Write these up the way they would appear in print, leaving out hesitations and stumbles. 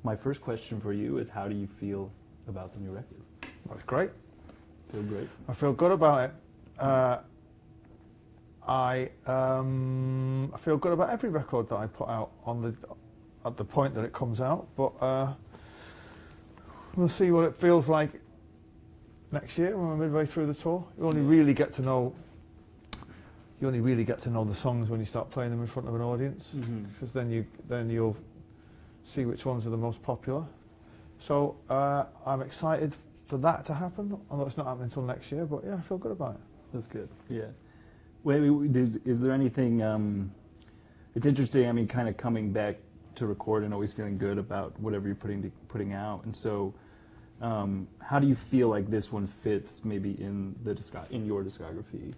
my first question for you is, how do you feel about the new record? That's great. Feel great? I feel good about it. I feel good about every record that I put out at the point that it comes out, but we'll see what it feels like next year when we're midway through the tour. You only really get to know the songs when you start playing them in front of an audience, because then you'll see which ones are the most popular. So I'm excited for that to happen, although it's not happening until next year. But yeah, I feel good about it. That's good. Yeah. Wait, is there anything? It's interesting. I mean, kind of coming back to record and always feeling good about whatever you're putting out. And so, how do you feel like this one fits maybe in your discography?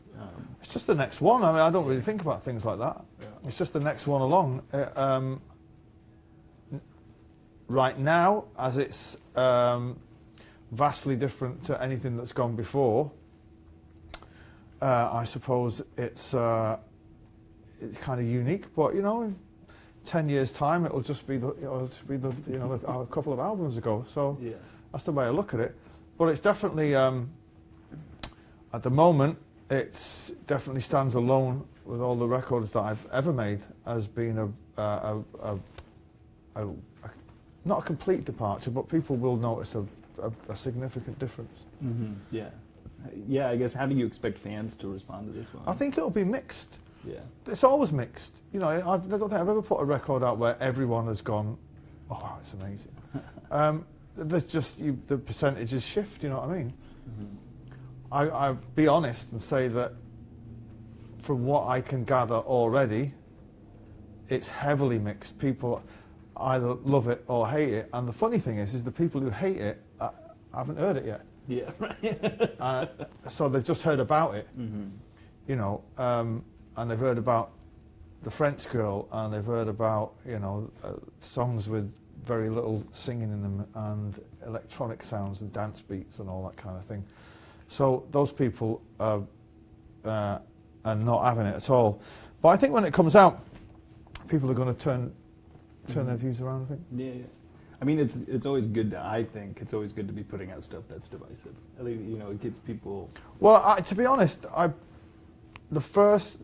It's just the next one. I mean, I don't really think about things like that. Yeah. It's just the next one along. Right now, as it's vastly different to anything that's gone before, I suppose it's kind of unique. But you know, in 10 years' time, it'll just be a couple of albums ago. So yeah, that's the way I look at it. But it's definitely at the moment, it definitely stands alone with all the records that I've ever made as being not a complete departure, but people will notice a significant difference. Mm-hmm. Yeah. Yeah, I guess, how do you expect fans to respond to this one? I think it'll be mixed. Yeah. It's always mixed. You know, I don't think I've ever put a record out where everyone has gone, oh, it's amazing. There's just, the percentages shift, you know what I mean? Mm-hmm. I'll be honest and say that from what I can gather already, it's heavily mixed. People either love it or hate it. And the funny thing is the people who hate it haven't heard it yet. Yeah, right. So they've just heard about it, you know, and they've heard about the French Girl, and they've heard about, you know, songs with very little singing in them, and electronic sounds and dance beats and all that kind of thing. So those people are not having it at all. But I think when it comes out, people are going to turn their views around, I think. Yeah. I mean, it's always good I think it's always good to be putting out stuff that's divisive. At least, you know, it gets people... Well, to be honest, the first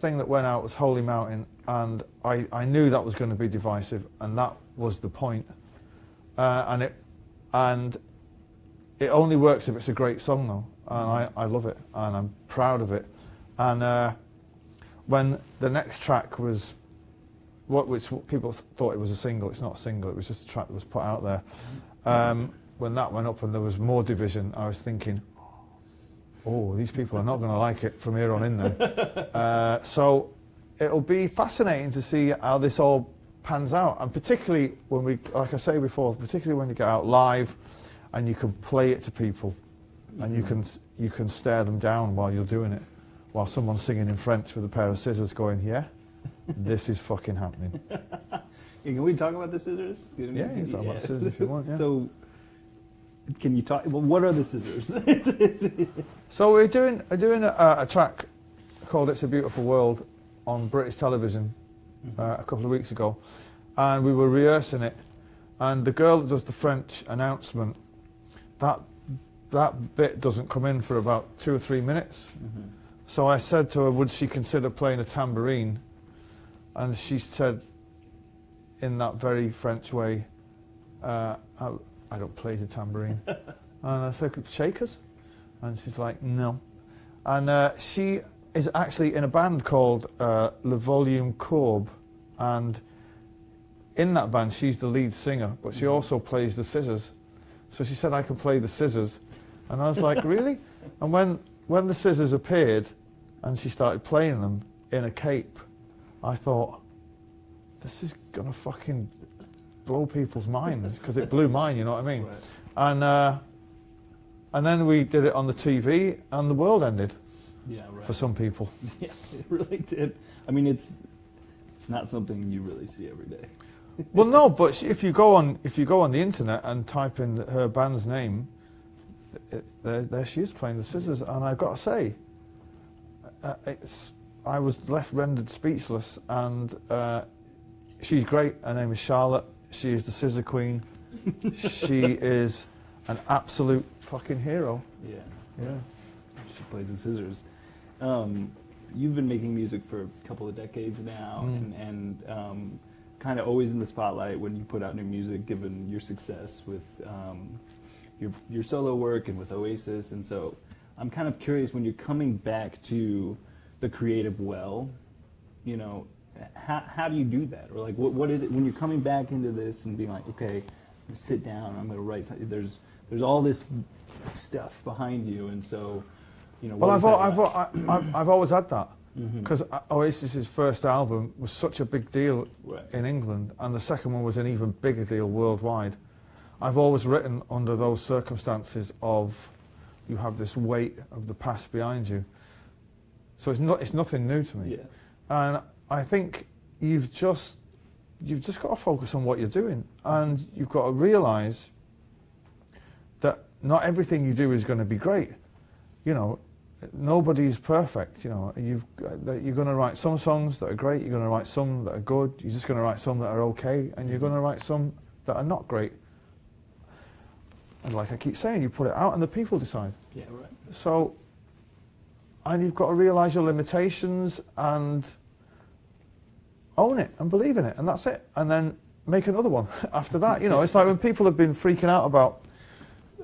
thing that went out was Holy Mountain, and I knew that was going to be divisive, and that was the point. And it only works if it's a great song, though, and I love it, and I'm proud of it. And when the next track was... which people thought it was a single. It's not a single, it was just a track that was put out there. When that went up and there was more division, I was thinking, oh, these people are not going to like it from here on in then. So it'll be fascinating to see how this all pans out, and particularly when like I say before, particularly when you get out live and you can play it to people, and you can stare them down while you're doing it, while someone's singing in French with a pair of scissors going, yeah? This is fucking happening. Can we talk about the scissors? Yeah, you can talk about scissors if you want. Yeah. So, can you talk? Well, what are the scissors? So we're doing a track called "It's a Beautiful World" on British television a couple of weeks ago, and we were rehearsing it. And the girl that does the French announcement, that bit doesn't come in for about 2 or 3 minutes. So I said to her, would she consider playing a tambourine? And she said, in that very French way, I don't play the tambourine. And I said, shakers? And she's like, no. And she is actually in a band called Le Volume Courbe. And in that band, she's the lead singer, but she also plays the scissors. So she said, I can play the scissors. And I was like, really? And when the scissors appeared, and she started playing them in a cape, I thought, this is gonna fucking blow people's minds, because it blew mine, you know what I mean? Right. And then we did it on the TV, and the world ended. Yeah, right. For some people. Yeah, it really did. I mean, it's not something you really see every day. Well, no, but if you go on the internet and type in her band's name, there she is playing the scissors, and I've got to say, I was rendered speechless, and she's great. Her name is Charlotte. She is the scissor queen. She is an absolute fucking hero. Yeah. Yeah. She plays the scissors. You've been making music for a couple of decades now, and kind of always in the spotlight when you put out new music, given your success with your solo work and with Oasis. And so I'm kind of curious, when you're coming back to the creative well, you know, how do you do that? Or like, what is it when you're coming back into this and being like, okay, I'm gonna sit down, I'm going to write something. There's all this stuff behind you, and so, you know. Well, I've always had that, because Oasis's first album was such a big deal in England, and the second one was an even bigger deal worldwide. I've always written under those circumstances of you have this weight of the past behind you. So it's nothing new to me. Yeah. And I think you've just got to focus on what you're doing, and you've got to realise that not everything you do is going to be great. You know, nobody's perfect. You know, you're going to write some songs that are great. You're going to write some that are good. You're just going to write some that are okay, and you're going to write some that are not great. And like I keep saying, you put it out, and the people decide. Yeah, right. So, and you've got to realise your limitations and own it and believe in it, and that's it. And then make another one after that. You know, it's like when people have been freaking out about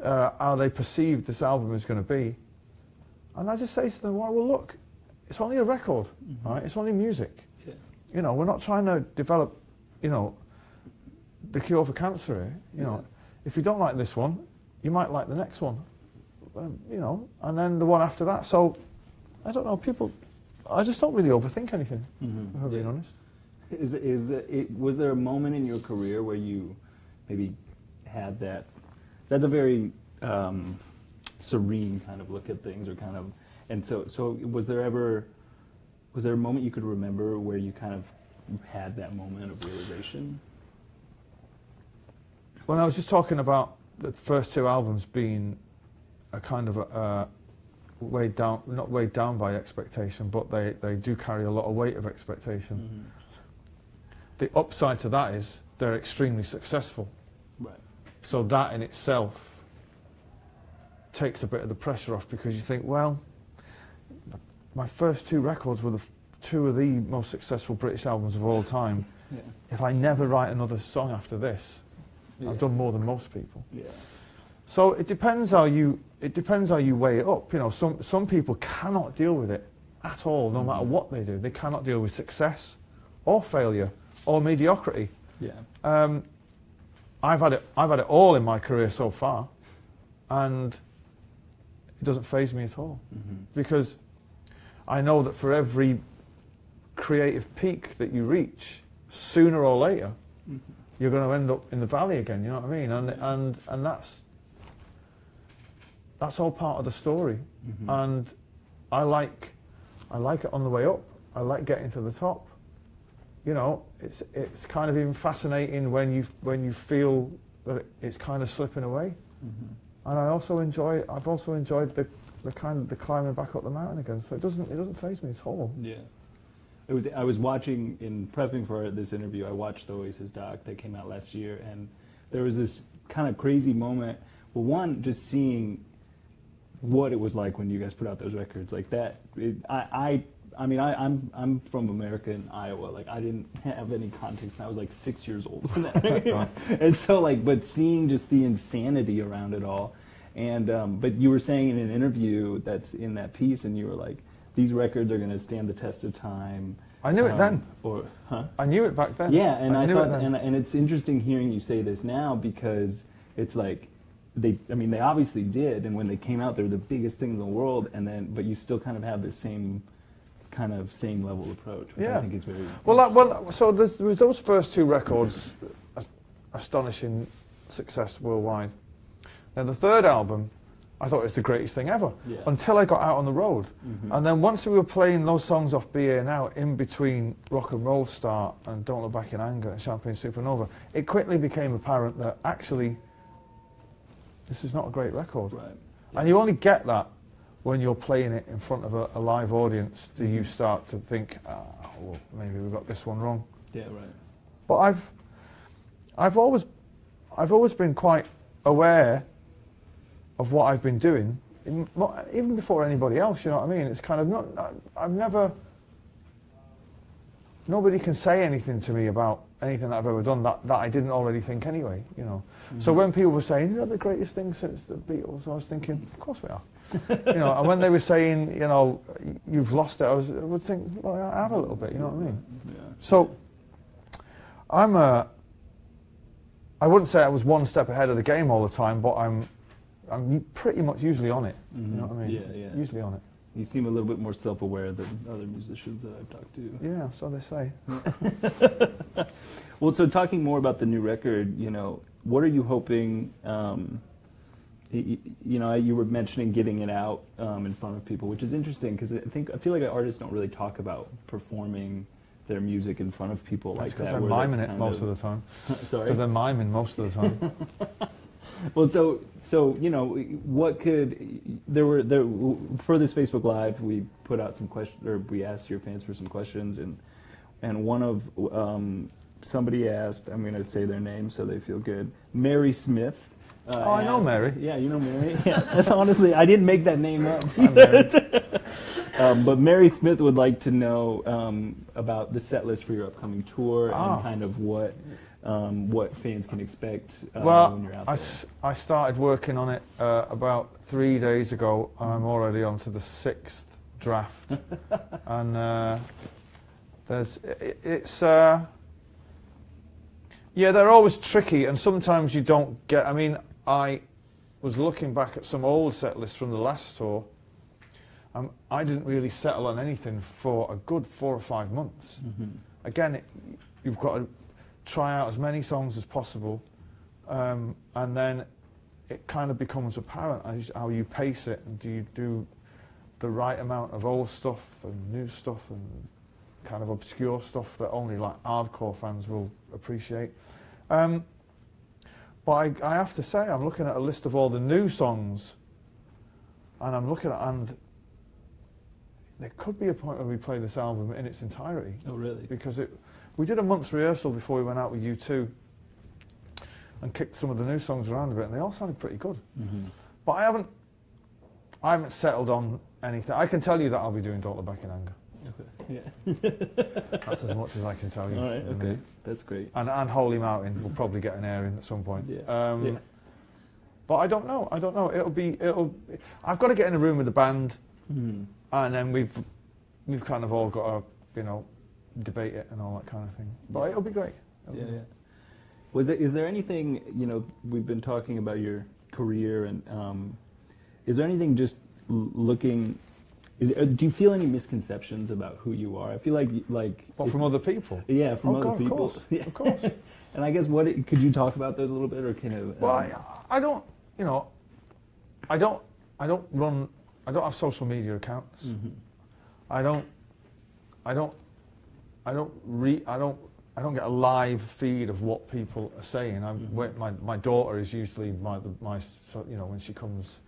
how they perceive this album is going to be, and I just say to them, well, look, it's only a record, right? It's only music. Yeah. You know, we're not trying to develop, you know, the cure for cancer here. You know, if you don't like this one, you might like the next one, you know, and then the one after that. So, I don't know, people, I just don't really overthink anything, if I'm being honest. Was there a moment in your career where you maybe had that? That's a very serene kind of look at things, or kind of, and so was there a moment you could remember where you kind of had that moment of realization? Well, I was just talking about the first two albums being a kind of weighed down, not weighed down by expectation, but they do carry a lot of weight of expectation. The upside to that is they're extremely successful. Right. So that in itself takes a bit of the pressure off, because you think, well, my first two records were two of the most successful British albums of all time. Yeah. If I never write another song after this, I've done more than most people. Yeah. So it depends how you weigh it up. You know, some people cannot deal with it at all, no matter what they do. They cannot deal with success or failure or mediocrity. Yeah. I've had it all in my career so far, and it doesn't faze me at all, because I know that for every creative peak that you reach, sooner or later, you're going to end up in the valley again. You know what I mean? And that's all part of the story. And I like it on the way up. I like getting to the top. You know, it's kind of even fascinating when you feel that it's kind of slipping away. And I've also enjoyed the kind of the climbing back up the mountain again. So it doesn't faze me at all. Yeah. I was watching, in prepping for this interview, I watched the Oasis doc that came out last year, and there was this kind of crazy moment. Well, one, just seeing what it was like when you guys put out those records, like that. I mean, I'm from America in Iowa. Like, I didn't have any context. I was like 6 years old when that. And so, like, but seeing just the insanity around it all, and but you were saying in an interview that's in that piece, and you were like, these records are going to stand the test of time. I knew it then. I knew it back then. Yeah, and I thought, and it's interesting hearing you say this now, because it's like, they obviously did, and when they came out, they were the biggest thing in the world, and then, but you still kind of have the same level approach, which I think is very well. So there was those first two records, astonishing success worldwide. Then the third album, I thought it was the greatest thing ever, until I got out on the road. And then once we were playing those songs off BA Now, in between Rock and Roll Start and Don't Look Back in Anger and Champagne Supernova, it quickly became apparent that actually this is not a great record. Right. And you only get that when you're playing it in front of a live audience. Do you start to think, well, maybe we got this one wrong? Yeah, right. But I've always been quite aware of what I've been doing, even before anybody else. You know what I mean? It's kind of not. I've never. Nobody can say anything to me about anything that I've ever done that I didn't already think anyway. You know. Mm-hmm. So when people were saying, "You're the greatest thing since the Beatles," I was thinking, "Of course we are." You know. And when they were saying, "You know, you've lost it," I would think, "Well, I have a little bit." You know what I mean? Yeah. So I wouldn't say I was one step ahead of the game all the time, but I'm pretty much usually on it. Mm-hmm. You know what I mean? Yeah, yeah. Usually on it. You seem a little bit more self-aware than other musicians that I've talked to. Yeah, so they say. Well, so talking more about the new record, you know, what are you hoping? You know, you were mentioning getting it out in front of people, which is interesting because I feel like artists don't really talk about performing their music in front of people like that. Because they're miming it most of the time. Sorry? Because they're miming most of the time. Well, so you know, what could there for this Facebook Live we put out some questions, or we asked your fans for some questions, and one of somebody asked, I'm going to say their name so they feel good, Mary Smith. I know Mary. Yeah, you know Mary. Yeah, that's honestly, I didn't make that name up. But Mary Smith would like to know about the set list for your upcoming tour and kind of what fans can expect when you're out there. I started working on it about 3 days ago, and I'm already on to the 6th draft. And yeah, they're always tricky, and sometimes you don't get. I mean, I was looking back at some old set lists from the last tour. I didn't really settle on anything for a good 4 or 5 months. Mm-hmm. Again, you've got to try out as many songs as possible, and then it kind of becomes apparent how you pace it, and do you do the right amount of old stuff and new stuff and kind of obscure stuff that only like hardcore fans will appreciate. But I have to say, I'm looking at a list of all the new songs, and I'm looking at, and there could be a point where we play this album in its entirety. Oh, really? Because we did a month's rehearsal before we went out with U2 and kicked some of the new songs around a bit, and they all sounded pretty good. Mm-hmm. But I haven't settled on anything. I can tell you that I'll be doing Don't Look Back in Anger. Okay. Yeah. That's as much as I can tell you. All right. Okay. That's great. And Holy Mountain will probably get an airing at some point. Yeah. Yeah. But I don't know. I've got to get in a room with the band, and then we've kind of all got to, debate it and all that kind of thing. But it'll be great. Is there anything, we've been talking about your career, and is there anything just looking? Do you feel any misconceptions about who you are? I feel like from other people. Yeah, from other people. Of course. Yeah. Of course. And I guess could you talk about those a little bit, or kind of? Well, I don't. I don't have social media accounts. Mm-hmm. I don't get a live feed of what people are saying. My daughter is usually my when she comes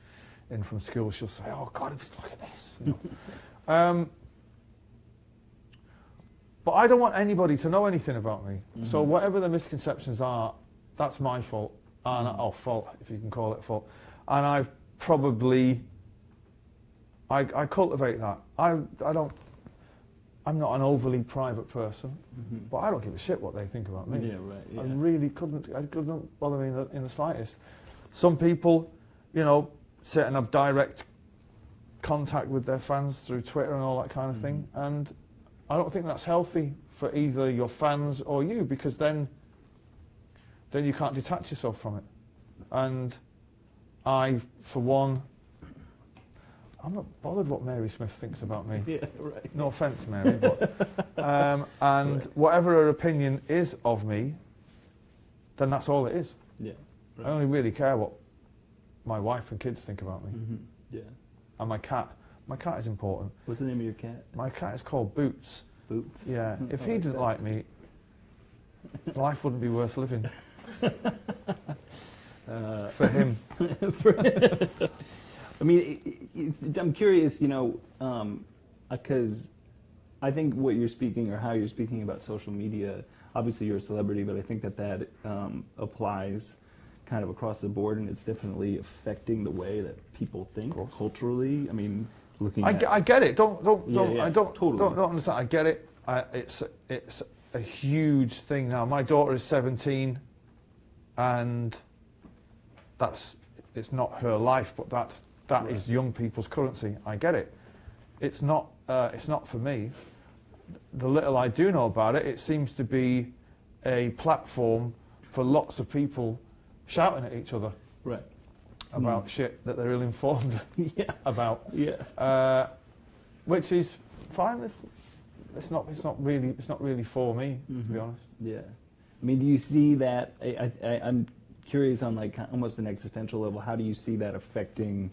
in from school, she'll say, "Oh God, look at this." But I don't want anybody to know anything about me. Mm-hmm. So whatever the misconceptions are, that's my fault, and fault, if you can call it fault. And I've probably I cultivate that. I'm not an overly private person, but I don't give a shit what they think about me. Yeah, right. Yeah. It couldn't bother me in the slightest. Some people, sit and have direct contact with their fans through Twitter and all that kind of thing, and I don't think that's healthy for either your fans or you, because then you can't detach yourself from it. And I, for one, I'm not bothered what Mary Smith thinks about me. Yeah, right. No offence, Mary, but and whatever her opinion is of me, then that's all it is. Yeah. Right. I only really care what my wife and kids think about me. Mm-hmm. Yeah. And my cat. My cat is important. What's the name of your cat? My cat is called Boots. Boots? Yeah. If he didn't like me, life wouldn't be worth living. For him. I mean, I'm curious, because I think what you're speaking, or how you're speaking about social media, obviously you're a celebrity, but I think that applies kind of across the board, and it's definitely affecting the way that people think culturally. I mean, I get it. Yeah, I don't totally. don't understand. I get it. It's a huge thing now. My daughter is 17, and it's not her life, but that is young people's currency. I get it. It's not for me. The little I do know about it, it seems to be a platform for lots of people shouting at each other about shit that they're ill-informed about. Yeah. Which is fine. It's not really for me, to be honest. Yeah. I mean, do you see that? I'm curious on like almost an existential level. How do you see that affecting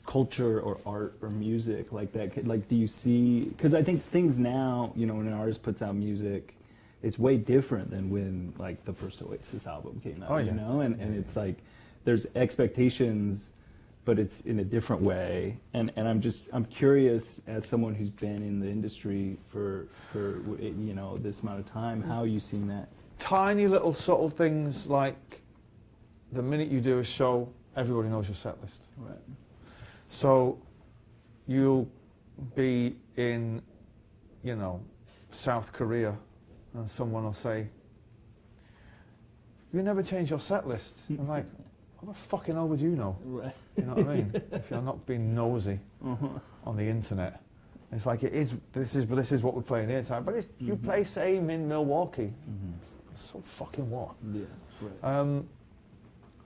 culture or art or music like that? Like, do you see? Because I think things now, you know, when an artist puts out music, it's way different than when like the first Oasis album came out. You know, and it's like there's expectations, but it's in a different way. And I'm curious, as someone who's been in the industry for you know this amount of time, how you seen that? Tiny little subtle things like the minute you do a show, everybody knows your set list. Right. So you'll be in, you know, South Korea, and someone will say, "You never change your set list." I'm like, "How the fucking hell would you know?" Right. You know what I mean? If you're not being nosy on the internet, it's like this is what we're playing here tonight. But you play same in Milwaukee. So fucking what? Yeah. Right.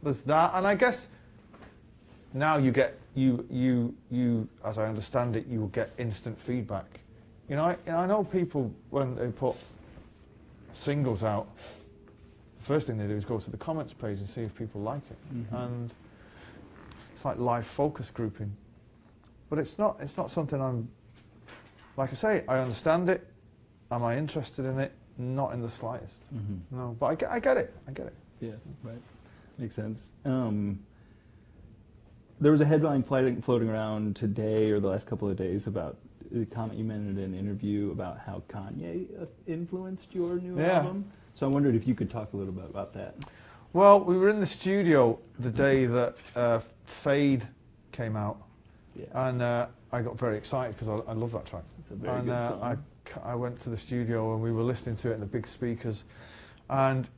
There's that, and I guess now you get you as I understand it, you will get instant feedback. You know, I know people when they put singles out, the first thing they do is go to the comments page and see if people like it, and it's like live focus grouping. But it's not something I'm, like I say, I understand it. Am I interested in it? Not in the slightest. No, but I get it. Yeah, right. Makes sense. There was a headline floating around today or the last couple of days about a comment you made in an interview about how Kanye influenced your new album. So I wondered if you could talk a little bit about that. Well, we were in the studio the day that Fade came out, and I got very excited because I love that track. It's a very good song. I went to the studio and we were listening to it in the big speakers, and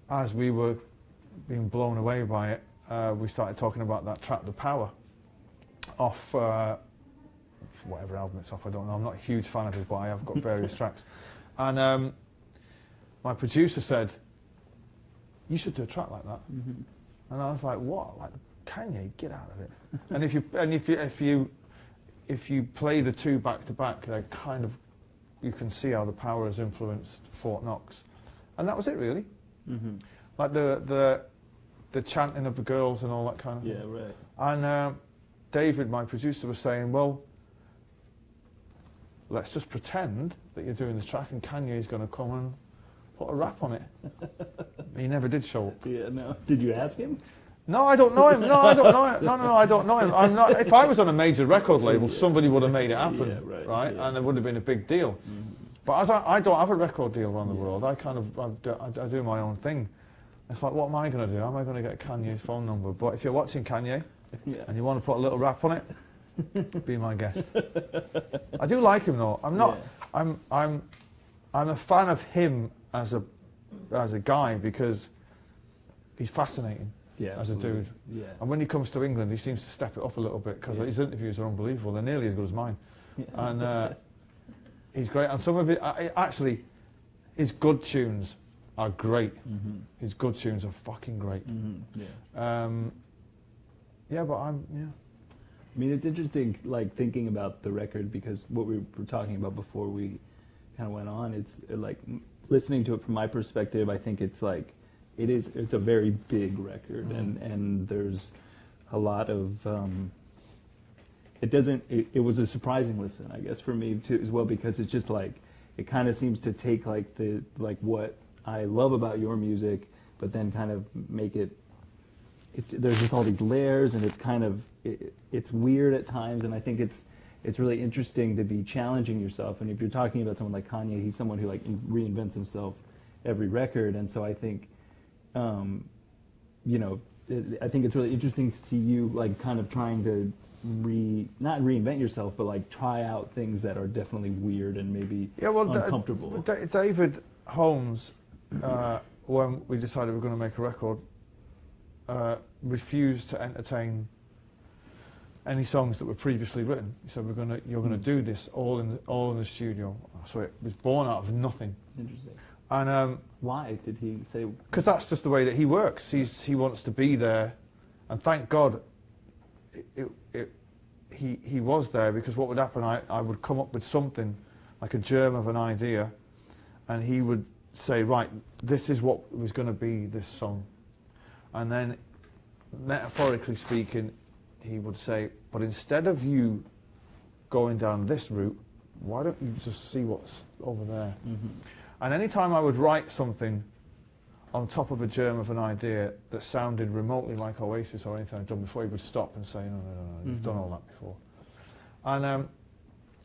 as we were being blown away by it, we started talking about that track, The Power, off whatever album it's off, I don't know. I'm not a huge fan of his, but I have got various tracks. And my producer said, "You should do a track like that." And I was like, "What? Like Kanye? Get out of it!" And if you play the two back to back, they kind of, you can see how The Power has influenced Fort Knox, and that was it really. Like the chanting of the girls and all that kind of thing. Yeah, right. And David, my producer, was saying, "Well, let's just pretend that you're doing this track and Kanye's going to come and put a rap on it." He never did show up. Yeah, no. Did you ask him? No, I don't know him. No, I don't know him. No, I don't know him. I'm not. If I was on a major record label, somebody would have made it happen, right? Yeah. And it would have been a big deal. But as I don't have a record deal around the world, I kind of I do my own thing. It's like, what am I going to do? How am I going to get Kanye's phone number? But if you're watching Kanye and you want to put a little rap on it, be my guest. I do like him though. I'm not. I'm a fan of him as a guy because he's fascinating as a dude. Yeah. And when he comes to England, he seems to step it up a little bit because his interviews are unbelievable. They're nearly as good as mine. And he's great. And some of it, actually, his good tunes are great. His good tunes are fucking great. But I mean, it's interesting, like, thinking about the record, because what we were talking about before we kind of went on, it's like, listening to it from my perspective, I think it's like, it's a very big record, and there's a lot of, it was a surprising listen, I guess, for me too, as well, because it's just like, it kind of seems to take like what I love about your music, but then kind of make it there's just all these layers, and it's kind of it's weird at times, and I think it's really interesting to be challenging yourself. And if you're talking about someone like Kanye, he's someone who like reinvents himself every record. And so I think, you know, I think it's really interesting to see you like kind of trying to not reinvent yourself, but like try out things that are definitely weird and maybe uncomfortable. David Holmes, when we decided we were going to make a record, refused to entertain any songs that were previously written. He said, "You're going to do this all in the studio." So it was born out of nothing. Interesting. And why did he say? Because that's just the way that he works. He wants to be there, and thank God, he was there, because what would happen? I would come up with something like a germ of an idea, and he would say, "Right, this is what was going to be this song," and then, metaphorically speaking, he would say, "But instead of you going down this route, why don't you just see what's over there?" Mm-hmm. And any time I would write something on top of a germ of an idea that sounded remotely like Oasis or anything I'd done before, he would stop and say, "No, you've done all that before." And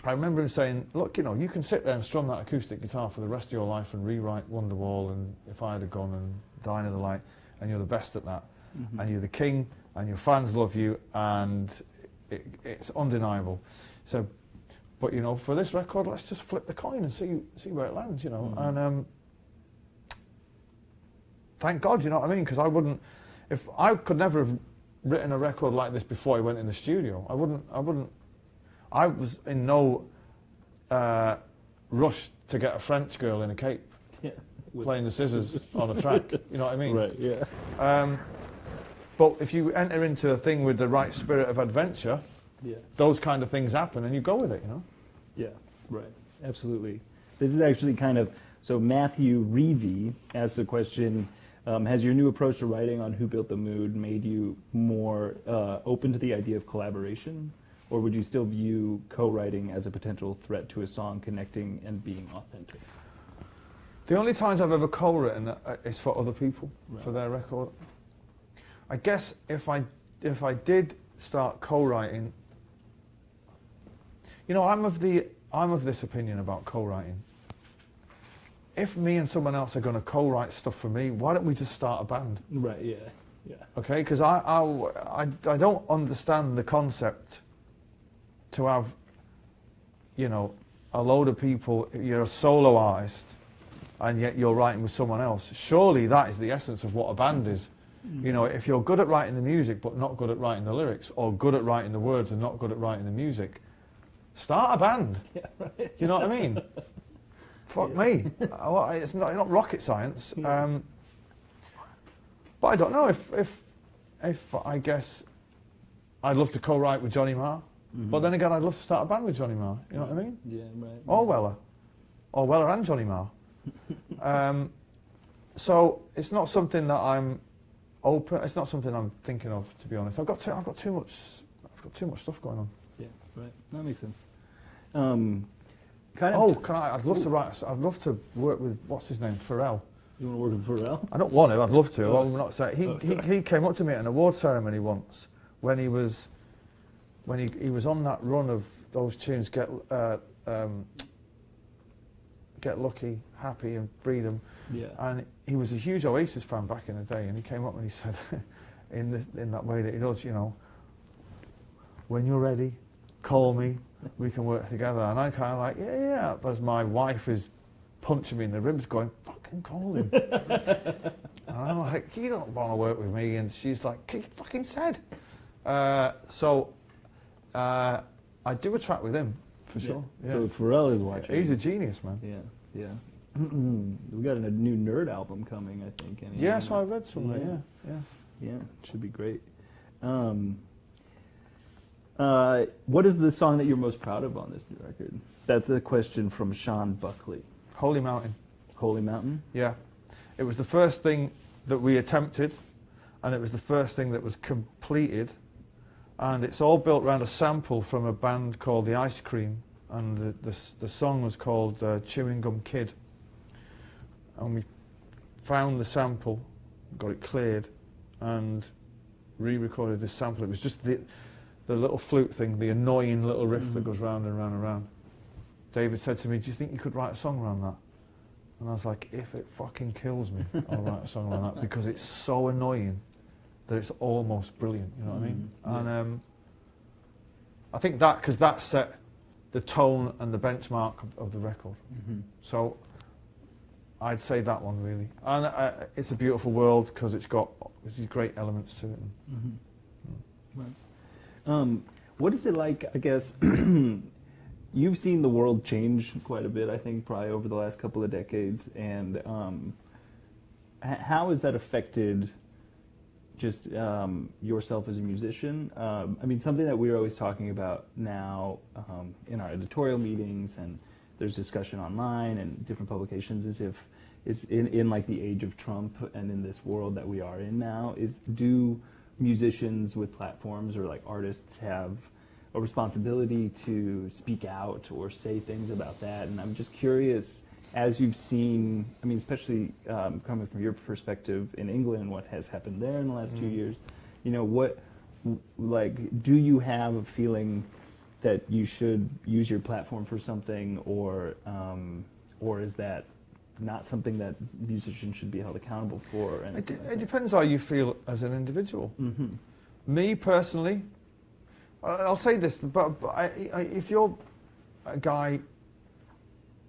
I remember him saying, "Look, you can sit there and strum that acoustic guitar for the rest of your life and rewrite Wonderwall and If I Had a Gun and Dying of the Light, and you're the best at that. Mm-hmm. And you're the king, and your fans love you, and it's undeniable. So, but for this record, let's just flip the coin and see where it lands, Mm-hmm. And thank God, you know what I mean? Because if I could never have written a record like this before I went in the studio, I was in no rush to get a French girl in a cape playing the scissors on a track. You know what I mean? Right. Yeah. But if you enter into a thing with the right spirit of adventure, those kind of things happen, and you go with it. Yeah. Right. Absolutely. This is actually kind of so. Matthew Reevy asked the question. Has your new approach to writing on Who Built the Mood made you more open to the idea of collaboration? Or would you still view co-writing as a potential threat to a song connecting and being authentic? The only times I've ever co-written is for other people, for their record. I guess if I did start co-writing, I'm of this opinion about co-writing. If me and someone else are going to co-write stuff for me, why don't we just start a band? Right. Yeah. Yeah. Okay, because I don't understand the concept to have, a load of people. You're a solo artist, and yet you're writing with someone else. Surely that is the essence of what a band is. Mm-hmm. If you're good at writing the music but not good at writing the lyrics, or good at writing the words and not good at writing the music, start a band. Yeah, right. You know what I mean? Fuck me. It's not rocket science. Yeah. But I don't know if I guess I'd love to co-write with Johnny Marr. Mm-hmm. But then again, I'd love to start a band with Johnny Marr. You know what I mean? Yeah, right. Or Weller and Johnny Marr. So it's not something that I'm open. It's not something I'm thinking of, to be honest. I've got too much stuff going on. Yeah, right. That makes sense. I'd love to write. I'd love to work with what's his name, Pharrell. You want to work with Pharrell? I don't want to. I'd love to. Oh. I'm not saying he came up to me at an award ceremony once when he was on that run of those tunes, Get Lucky, Happy and Freedom. Yeah. And he was a huge Oasis fan back in the day, and he came up and he said, in that way that he does, when you're ready, call me, we can work together. And I'm kind of like, yeah. As my wife is punching me in the ribs going, fucking call him. And I'm like, you don't want to work with me. And she's like, he fucking said. So I do a track with him, for sure. Yeah. So Pharrell is watching. He's a genius, man. Yeah. We got a new Nerd album coming, I think. Yeah, so I read somewhere, Yeah, it should be great. What is the song that you're most proud of on this new record? That's a question from Sean Buckley. Holy Mountain. Holy Mountain? Yeah. It was the first thing that we attempted, and it was the first thing that was completed, and it's all built around a sample from a band called The Ice Cream, and the song was called Chewing Gum Kid. And we found the sample, got it cleared, and re-recorded this sample. It was just the little flute thing, the annoying little riff that goes round and round and round. David said to me, do you think you could write a song around that? And I was like, if it fucking kills me, I'll write a song around that, because it's so annoying that it's almost brilliant, you know what I mean? And I think that, because that set the tone and the benchmark of the record. So I'd say that one, really. And It's a Beautiful World, because it's got these great elements to it. Right. What is it like, I guess, you've seen the world change quite a bit, I think, probably over the last couple of decades, and how has that affected just yourself as a musician? I mean, something that we're always talking about now in our editorial meetings, and there's discussion online and different publications, is in like the age of Trump and in this world that we are in now, do musicians with platforms or like artists have a responsibility to speak out or say things about that? And I'm just curious, as you've seen, I mean, especially coming from your perspective in England, what has happened there in the last 2 years, you know, what, like, do you have a feeling that you should use your platform for something, or is that not something that musicians should be held accountable for? And it depends how you feel as an individual. Me personally, I'll say this, but if you're a guy,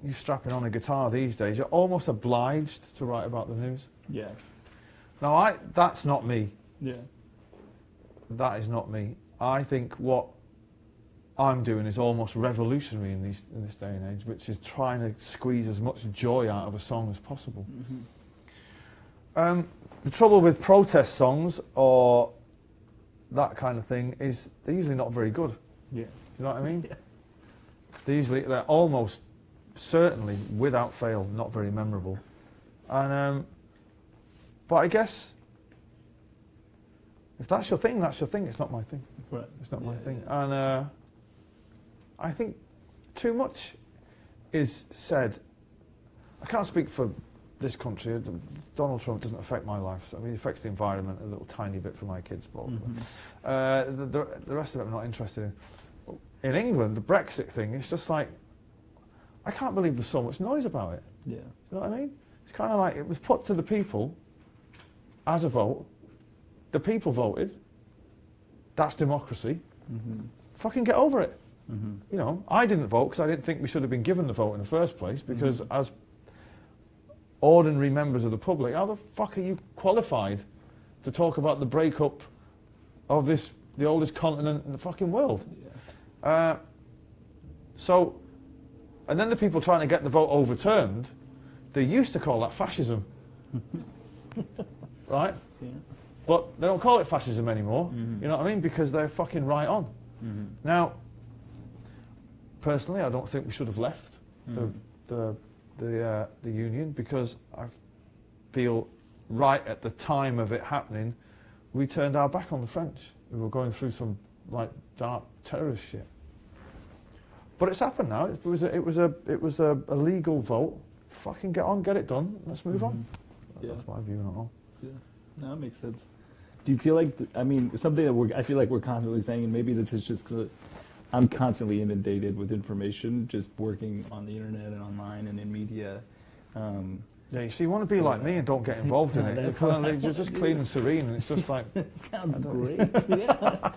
you're strapping on a guitar these days, you're almost obliged to write about the news. Yeah. Now, that's not me. Yeah. That is not me. I think what I'm doing is almost revolutionary in this day and age, which is trying to squeeze as much joy out of a song as possible. The trouble with protest songs or that kind of thing is they're usually not very good. Yeah. You know what I mean? Yeah. They're almost certainly, without fail, not very memorable. And but I guess if that's your thing, that's your thing. It's not my thing. Right. It's not my thing. And I think too much is said. I can't speak for this country. Donald Trump doesn't affect my life. So, I mean, he affects the environment a little tiny bit for my kids, but the rest of it I'm not interested in. In England, the Brexit thing, it's just like, I can't believe there's so much noise about it. Yeah. You know what I mean? It's kind of like it was put to the people as a vote. The people voted. That's democracy. Fucking get over it. You know, I didn't vote because I didn't think we should have been given the vote in the first place, because as ordinary members of the public, how the fuck are you qualified to talk about the breakup of the oldest continent in the fucking world? Yeah. So, and then the people trying to get the vote overturned, they used to call that fascism. Right? Yeah. But they don't call it fascism anymore, you know what I mean? Because they're fucking right on. Now, personally, I don't think we should have left the union, because I feel right at the time of it happening, we turned our back on the French. We were going through some like dark terrorist shit. But it's happened now. It was a legal vote. Fucking get on, get it done. Let's move on. Yeah. That's my view on it all. Yeah, no, that makes sense. Do you feel like, I mean, something that I feel like we're constantly saying, and maybe this is just because I'm constantly inundated with information, just working on the internet and online and in media. Yeah, you see, you want to be like me and don't get involved in it. It's kind of like, you're just clean and serene, and it's just like... It sounds great, yeah.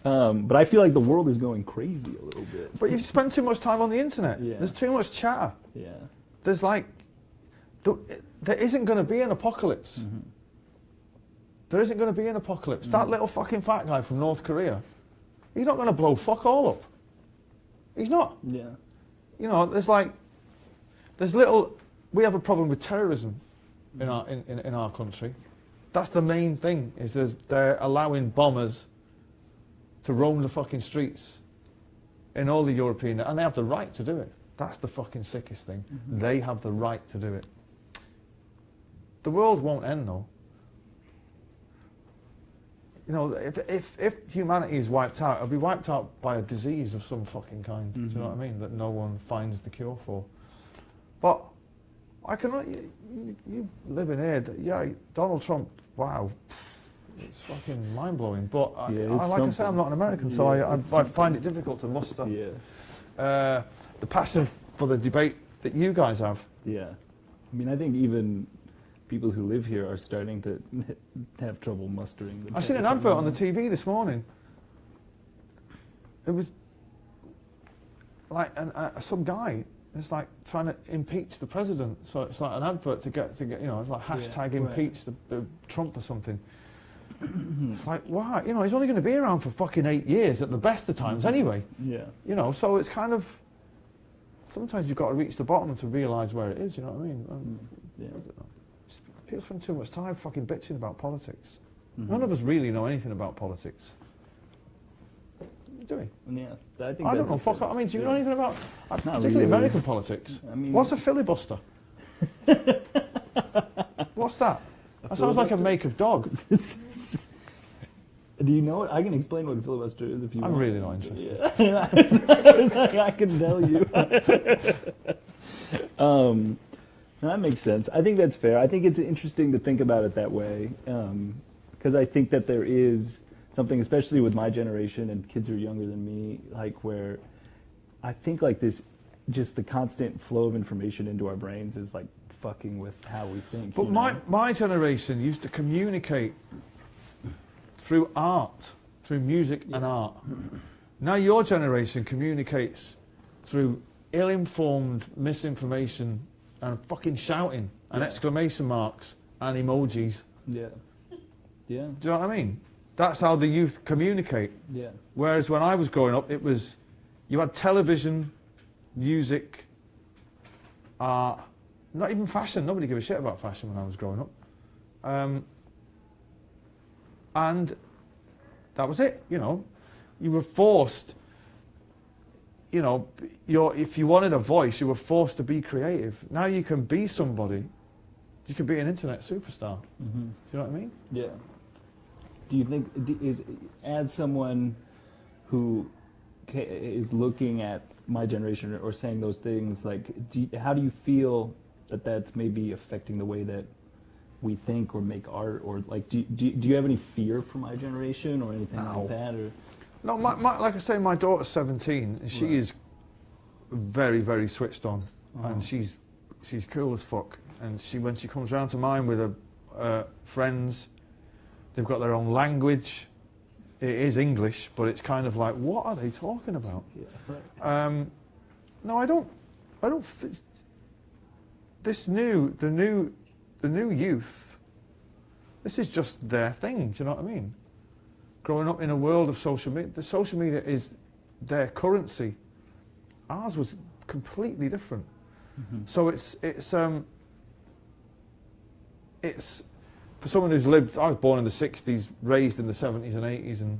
But I feel like the world is going crazy a little bit. But you spend too much time on the internet. Yeah. There's too much chatter. Yeah. There's like... There isn't going to be an apocalypse. There isn't going to be an apocalypse. That little fucking fat guy from North Korea, he's not going to blow fuck all up. He's not. Yeah. You know, we have a problem with terrorism in our country. That's the main thing, is they're allowing bombers to roam the fucking streets in all the European, and they have the right to do it. That's the fucking sickest thing. They have the right to do it. The world won't end, though. You know, if humanity is wiped out, it'll be wiped out by a disease of some fucking kind. Do you know what I mean? That no one finds the cure for. But you live in here. Yeah, Donald Trump. Wow, It's fucking mind-blowing. But Yeah, like I say, I'm not an American, so I find it difficult to muster the passion for the debate that you guys have. Yeah. I mean, I think even people who live here are starting to have trouble mustering. I seen an advert on the TV this morning. It was like some guy is like trying to impeach the president. So it's like an advert to get it's like hashtag impeach the Trump or something. It's like, why? He's only going to be around for fucking 8 years at the best of times anyway. Yeah. So it's kind of, sometimes you've got to reach the bottom to realise where it is, you know what I mean? People spend too much time fucking bitching about politics. None of us really know anything about politics. Do we? Yeah. I don't know, fuck. I mean, do you know anything about, particularly really. American politics? I mean, what's a filibuster? What's that? That sounds like a make of dog. Do you know what? I can explain what a filibuster is if you want. I'm really not interested. Yeah. I can tell you. That makes sense. I think that's fair. I think it's interesting to think about it that way, because I think that there is something, especially with my generation and kids who are younger than me, like where I think like this, just the constant flow of information into our brains is like fucking with how we think. But my generation used to communicate through art, through music and art. Now your generation communicates through ill-informed misinformation and fucking shouting and exclamation marks and emojis. Yeah. Yeah. Do you know what I mean? That's how the youth communicate. Yeah. Whereas when I was growing up, it was, you had television, music, art, not even fashion. Nobody gave a shit about fashion when I was growing up. And that was it, You were forced, if you wanted a voice, you were forced to be creative. Now you can be somebody. You can be an internet superstar. Do you know what I mean? Yeah. Do you think, as someone who is looking at my generation or saying those things, like, how do you feel that that's maybe affecting the way that we think or make art, or like, do you have any fear for my generation or anything like that? Or no, like I say, my daughter's 17, and she is very, very switched on, and she's cool as fuck. And when she comes round to mine with her friends, they've got their own language. It is English, but it's kind of like, what are they talking about? Yeah, right. No, I don't. The new youth, this is just their thing, do you know what I mean? Growing up in a world of social media, the social media is their currency. Ours was completely different. So it's for someone who's lived, I was born in the 60s, raised in the 70s and 80s, and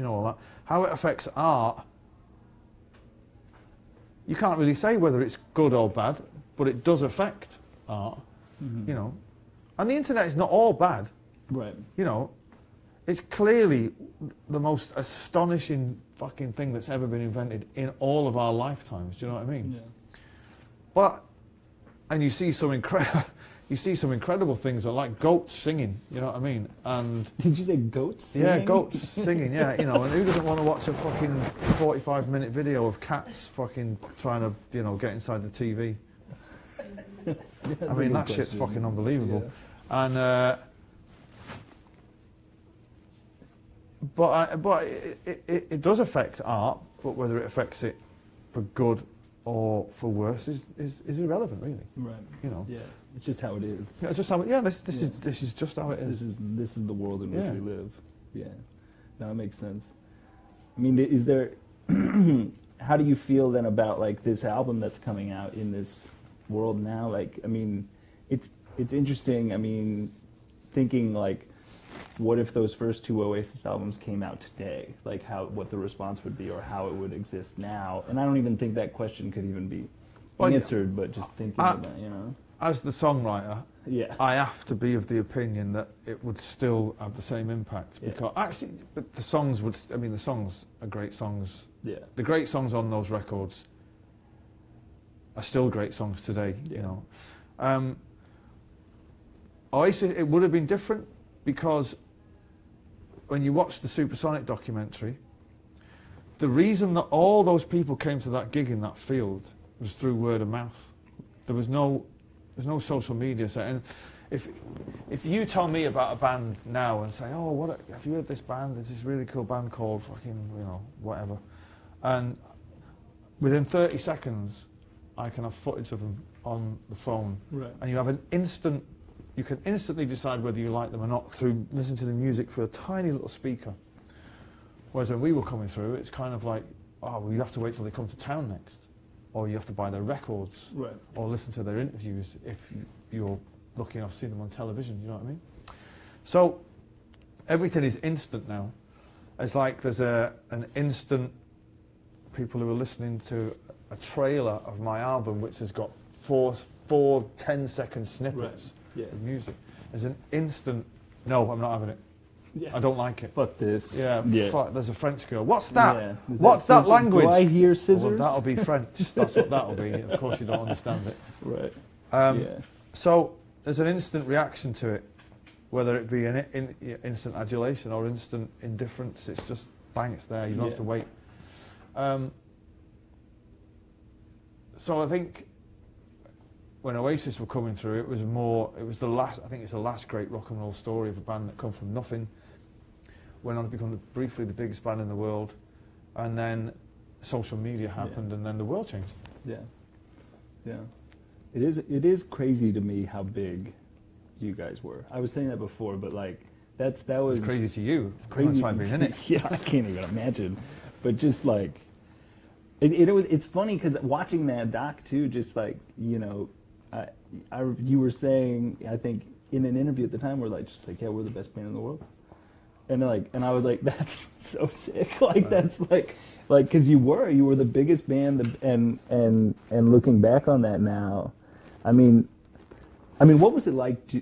all that, how it affects art, you can't really say whether it's good or bad, but it does affect art. And the internet is not all bad. Right. It's clearly the most astonishing fucking thing that's ever been invented in all of our lifetimes. Do you know what I mean? Yeah. And you see some incredible things like goats singing. You know what I mean? And did you say goats singing? Yeah, goats singing. Yeah, and who doesn't want to watch a fucking 45-minute video of cats fucking trying to get inside the TV? I mean, that shit's fucking unbelievable. Yeah. And but it does affect art, but whether it affects it for good or for worse is irrelevant, really. Right. Yeah. It's just how it is. Yeah, it's just how. Yeah. This is just how it is. This is the world in which we live. Yeah. No, it makes sense. I mean, is there? How do you feel then about like this album that's coming out in this world now? Like, I mean, it's interesting. I mean, thinking like, what if those first two Oasis albums came out today? Like, what the response would be, or how it would exist now? And I don't even think that question could even be answered. But just thinking about that, As the songwriter, I have to be of the opinion that it would still have the same impact, because actually, but the songs would. I mean, the songs are great songs. Yeah. The great songs on those records are still great songs today. Oasis, it would have been different because when you watch the Supersonic documentary, the reason that all those people came to that gig in that field was through word of mouth. There's no social media. And if you tell me about a band now and say, oh, have you heard this band? There's this really cool band called fucking, whatever. And within 30 seconds, I can have footage of them on the phone. Right. And you can instantly decide whether you like them or not through listening to the music through a tiny little speaker. Whereas when we were coming through, it's kind of like, well, you have to wait till they come to town next. Or you have to buy their records. Right. Or listen to their interviews if you're lucky enough to see them on television, you know what I mean? So everything is instant now. It's like there's an instant people who are listening to a trailer of my album which has got four 10-second snippets of music. There's an instant, no, I'm not having it. Yeah. I don't like it. Fuck this. Yeah. Fuck, there's a French girl. What's that? Yeah. What's that language? Do I hear scissors? Well, that'll be French. That's what that'll be. Of course you don't understand it. Right. So there's an instant reaction to it, whether it be an instant adulation or instant indifference. It's just bang, it's there. You don't have to wait. So I think when Oasis were coming through, it was the last great rock and roll story of a band that come from nothing, went on to become briefly the biggest band in the world, and then social media happened, and then the world changed. Yeah. It is crazy to me how big you guys were. I was saying that before, but like that was it's crazy to you. It's crazy. That's being in it. Yeah, I can't even imagine. But just like it's funny because watching that doc too, just like you were saying, I think in an interview at the time, we're the best band in the world, and I was like, that's so sick. Like that's like because you were the biggest band, and looking back on that now, I mean, what was it like to,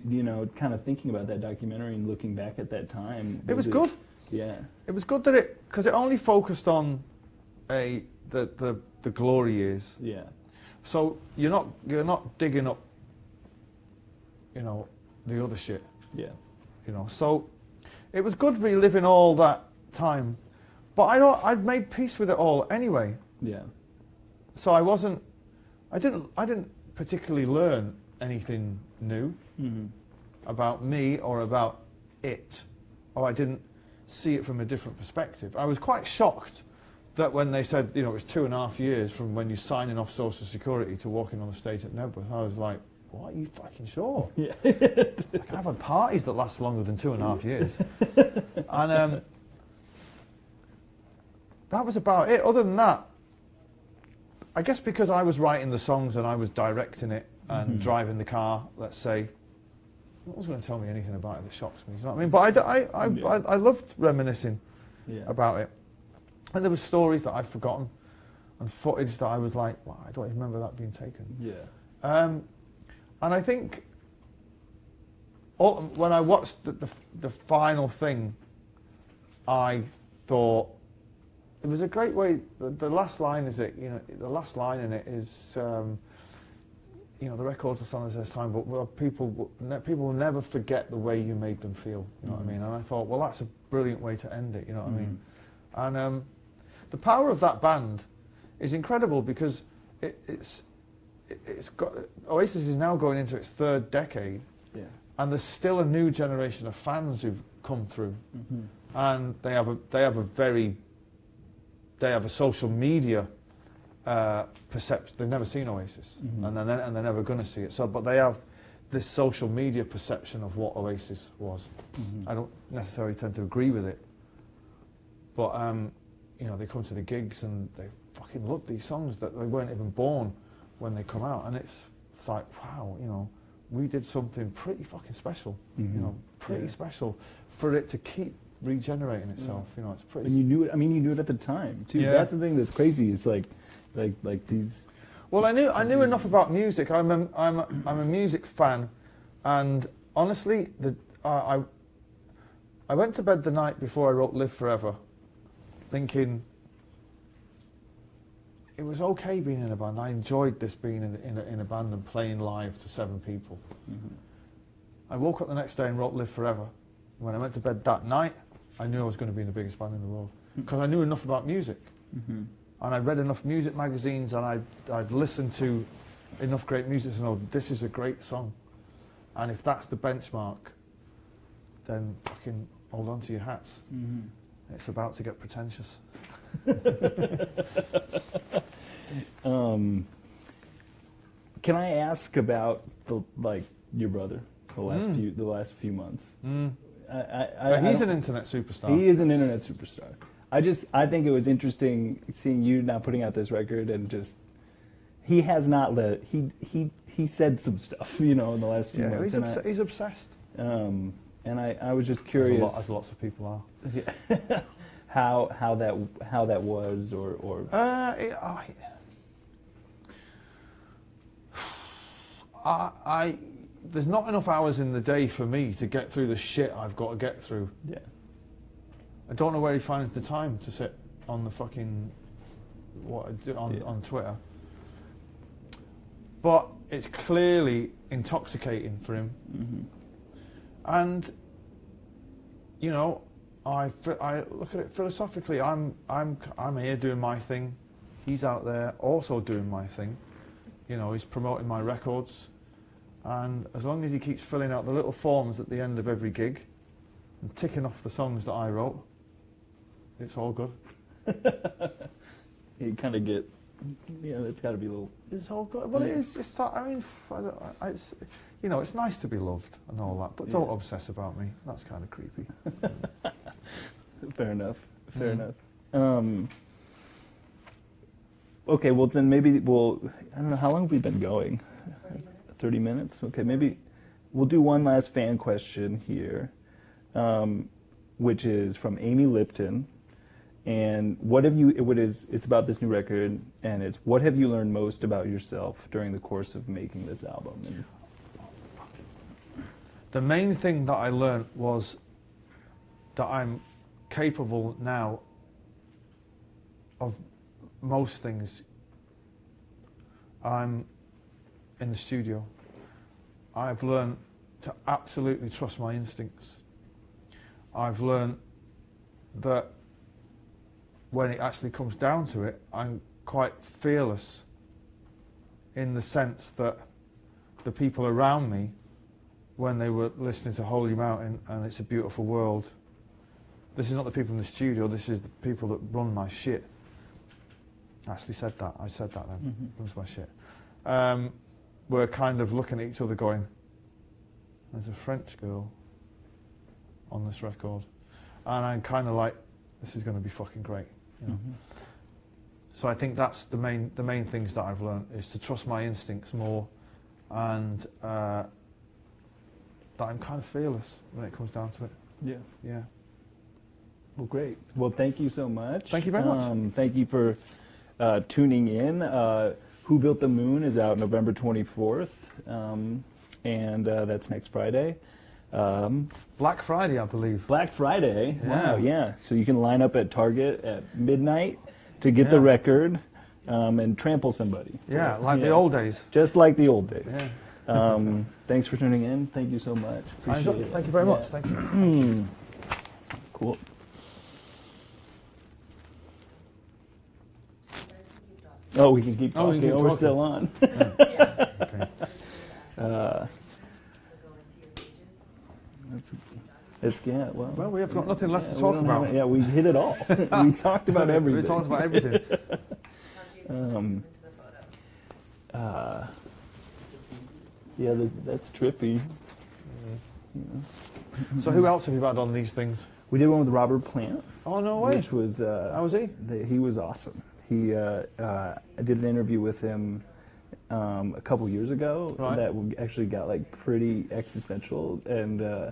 kind of thinking about that documentary and looking back at that time? It was good. Yeah. It was good because it only focused on the glory years. Yeah. So you're not digging up, the other shit. Yeah. So it was good reliving all that time, but I'd made peace with it all anyway. Yeah. So I didn't particularly learn anything new about me or about it, or I didn't see it from a different perspective. I was quite shocked that when they said, it was 2.5 years from when you're signing off Social Security to walking on the stage at Nebworth, I was like, what, are you fucking sure? Yeah. Like, I've had parties that last longer than 2.5 years. And that was about it. Other than that, I guess because I was writing the songs and I was directing it and driving the car, let's say, no one's going to tell me anything about it that shocks me, you know what I mean? But I loved reminiscing about it. And there were stories that I'd forgotten and footage that I was like, well, I don't even remember that being taken. Yeah. And I think when I watched the final thing, I thought it was a great way. The last line is the last line in it is, the records are son as time, but people will never forget the way you made them feel. You know what I mean? And I thought, well, that's a brilliant way to end it. You know what I mean? And the power of that band is incredible because it's got Oasis is now going into its 3rd decade, and there's still a new generation of fans who've come through, and they have a social media perception. They've never seen Oasis, and they're never going to see it. So, but they have this social media perception of what Oasis was. I don't necessarily tend to agree with it, but they come to the gigs and they fucking love these songs that they weren't even born when they come out, and it's like, wow, we did something pretty fucking special, pretty special for it to keep regenerating itself. It's pretty. And you knew it. I mean, you knew it at the time too. Yeah. That's the thing that's crazy. It's like these. Well, I knew enough about music. I'm a music fan, and honestly, I went to bed the night before I wrote "Live Forever," thinking it was okay being in a band. I enjoyed this being in a band and playing live to 7 people. I woke up the next day and wrote "Live Forever." When I went to bed that night, I knew I was going to be in the biggest band in the world. Because I knew enough about music. Mm-hmm. And I'd read enough music magazines, and I'd listened to enough great music to know this is a great song. And if that's the benchmark, then fucking hold on to your hats. Mm-hmm. It's about to get pretentious. Can I ask about your brother? The last few months. He's an internet superstar. He is an internet superstar. I think it was interesting seeing you now putting out this record, and just he has not let he said some stuff, in the last few months. He's obsessed. And I was just curious, as lots of people are. Yeah. how that was, or there's not enough hours in the day for me to get through the shit I've got to get through. Yeah. I don't know where he finds the time to sit on the fucking on Twitter. But it's clearly intoxicating for him. Mm-hmm. And I look at it philosophically. I'm here doing my thing. He's out there also doing my thing. He's promoting my records. And as long as he keeps filling out the little forms at the end of every gig and ticking off the songs that I wrote, it's all good. You kind of get, it's got to be a little. It's all good. Well, it is. It's nice to be loved and all that, but don't obsess about me. That's kind of creepy. Fair enough. Fair enough. Okay, well then maybe I don't know, how long have we been going? 30 minutes? Okay, maybe we'll do one last fan question here, which is from Amy Lipton. And it's about this new record, and it's, what have you learned most about yourself during the course of making this album? And the main thing that I learned was that I'm capable now of most things. I'm in the studio. I've learned to absolutely trust my instincts. I've learned that when it actually comes down to it, I'm quite fearless, in the sense that the people around me, when they were listening to Holy Mountain and It's a Beautiful World, this is not the people in the studio, this is the people that run my shit. I actually said that. I said that then. Mm-hmm. Runs my shit. We're kind of looking at each other going, there's a French girl on this record. And I'm kind of like, this is going to be fucking great. Mm-hmm. So I think that's the main things that I've learned, is to trust my instincts more, and that I'm kind of fearless when it comes down to it. Yeah. Yeah. Well, great. Well, thank you so much. Thank you very much. Thank you for tuning in. Who Built the Moon is out November 24th, and that's next Friday. Black Friday, I believe. Black Friday. Yeah. Wow, yeah. So you can line up at Target at midnight to get the record and trample somebody. Yeah, like the old days. Just like the old days. Yeah. Thanks for tuning in. Thank you so much. Appreciate it. Thank you very much. Thank you. Cool. Oh, we can keep talking. We can keep We're talking. still on. Yeah. Okay. Well, we have got nothing left to talk about. We hit it all. We talked about everything. We talked about everything. That's trippy. So who else have you had on these things? We did one with Robert Plant. Oh, no way. Which was... How was he? He was awesome. I did an interview with him a couple years ago that actually got pretty existential, and